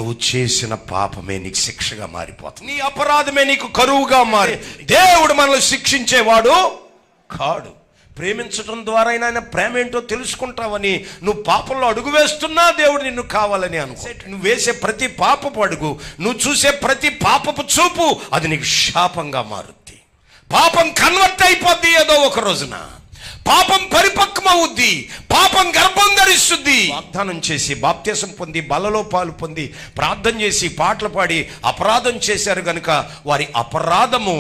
నువ్వు చేసిన పాపమే నీకు శిక్షగా మారిపోతుంది. నీ అపరాధమే నీకు కరువుగా మారి దేవుడు మనల్ని శిక్షించేవాడు కాడు. ప్రేమించడం ద్వారా ఆయన ప్రేమ ఏంటో తెలుసుకుంటావని నువ్వు పాపంలో అడుగు వేస్తున్నా దేవుడు నిన్ను కావాలని అనుకో. నువ్వు వేసే ప్రతి పాపపు అడుగు, నువ్వు చూసే ప్రతి పాపపు చూపు అది నీకు శాపంగా మారుద్ది. పాపం కన్వర్ట్ అయిపోద్ది. ఏదో ఒక రోజున పాపం పరిపక్వమవుద్ది, పాపం గర్భం ధరిస్తుంది. వాగ్దానం చేసి బాప్త్యసం పొంది బలలో పాలు పొంది ప్రార్థన చేసి పాటలు పాడి అపరాధం చేశారు గనుక వారి అపరాధము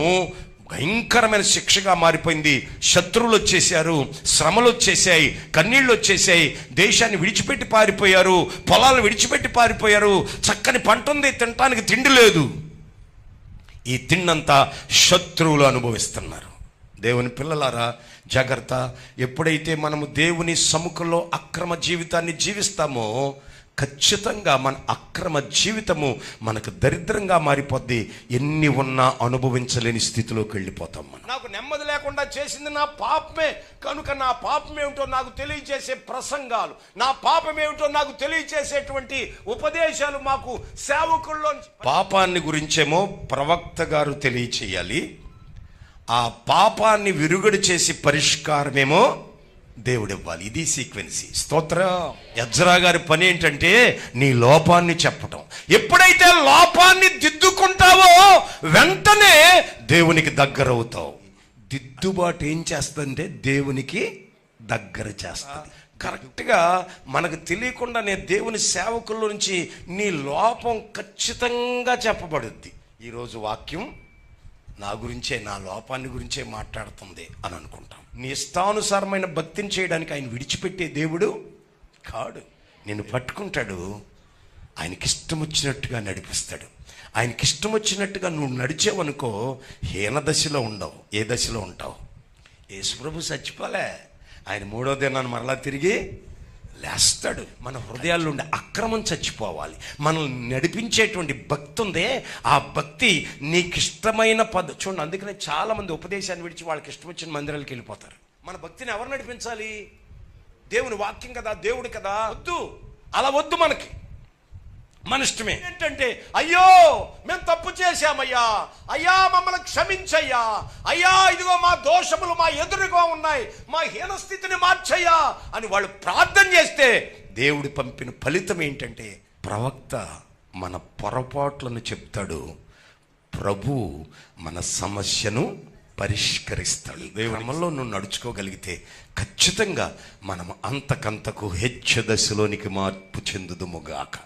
భయంకరమైన శిక్షగా మారిపోయింది. శత్రువులు వచ్చేసారు, శ్రమలు వచ్చేసాయి, కన్నీళ్ళు వచ్చేసాయి, దేశాన్ని విడిచిపెట్టి పారిపోయారు, పొలాలను విడిచిపెట్టి పారిపోయారు. చక్కని పంట ఉంది, తినటానికి తిండి లేదు. ఈ తిండంతా శత్రువులు అనుభవిస్తున్నారు. దేవుని పిల్లలారా జాగ్రత్త. ఎప్పుడైతే మనము దేవుని సముఖంలో అక్రమ జీవితాన్ని జీవిస్తామో ఖచ్చితంగా మన అక్రమ జీవితము మనకు దరిద్రంగా మారిపోద్ది. ఎన్ని ఉన్నా అనుభవించలేని స్థితిలోకి వెళ్ళిపోతాం మనం. నాకు నెమ్మది లేకుండా చేసింది నా పాపమే కనుక నా పాపం ఏమిటో నాకు తెలియజేసే ప్రసంగాలు, నా పాపం ఏమిటో నాకు తెలియజేసేటువంటి ఉపదేశాలు మాకు సేవకుల్లో. పాపాన్ని గురించేమో ప్రవక్త గారు తెలియచేయాలి, ఆ పాపాన్ని విరుగుడు చేసి పరిష్కారమేమో దేవుడు ఇవ్వాలి. ఇది సీక్వెన్సీ. స్తోత్రం. ఎజ్రా గారి పని ఏంటంటే నీ లోపాన్ని చెప్పటం. ఎప్పుడైతే లోపాన్ని దిద్దుకుంటావో వెంటనే దేవునికి దగ్గర అవుతావు. దిద్దుబాటు ఏం చేస్తుందంటే దేవునికి దగ్గర చేస్తుంది. కరెక్ట్గా మనకు తెలియకుండానే దేవుని సేవకుల నుంచి నీ లోపం ఖచ్చితంగా చెప్పబడుద్ది. ఈరోజు వాక్యం నా గురించే, నా లోపాన్ని గురించే మాట్లాడుతుంది అని అనుకుంటాం. నీ ఇష్టానుసారమైన భక్తిని చేయడానికి ఆయన విడిచిపెట్టే దేవుడు కాడు. నిన్ను పట్టుకుంటాడు, ఆయనకి ఇష్టం వచ్చినట్టుగా నడిపిస్తాడు. ఆయనకి ఇష్టం వచ్చినట్టుగా నువ్వు నడిచేవనుకో హీన దశలో ఉండవు. ఏ దశలో ఉంటావు? యేసుప్రభు చచ్చిపోలే, ఆయన 3వ దినాన్ని మరలా తిరిగి లేస్తాడు. మన హృదయాల్లో ఉండే అక్రమం చచ్చిపోవాలి. మనల్ని నడిపించేటువంటి భక్తి ఉందే, ఆ భక్తి నీకు ఇష్టమైన చూడండి. అందుకనే చాలా మంది ఉపదేశాన్ని విడిచి వాళ్ళకి ఇష్టం వచ్చిన మందిరాలకు వెళ్ళిపోతారు. మన భక్తిని ఎవరు నడిపించాలి? దేవుని వాక్యం కదా, దేవుడు కదా. వద్దు, అలా వద్దు. మనకి మన ఇష్టమే. ఏంటంటే అయ్యో మేము తప్పు చేశామయ్యా, అయ్యా మమ్మల్ని క్షమించయ్యా, అయ్యా ఇదిగో మా దోషములు మా ఎదురుగా ఉన్నాయి, మా హీనస్థితిని మార్చయ్యా అని వాళ్ళు ప్రార్థన చేస్తే దేవుడు పంపిన ఫలితం ఏంటంటే ప్రవక్త మన పొరపాట్లను చెప్తాడు, ప్రభు మన సమస్యను పరిష్కరిస్తాడు. దేవునిలో నువ్వు నడుచుకోగలిగితే ఖచ్చితంగా మనం అంతకంతకు హెచ్చు దశలోనికి మార్పు చెందుదుముగాక.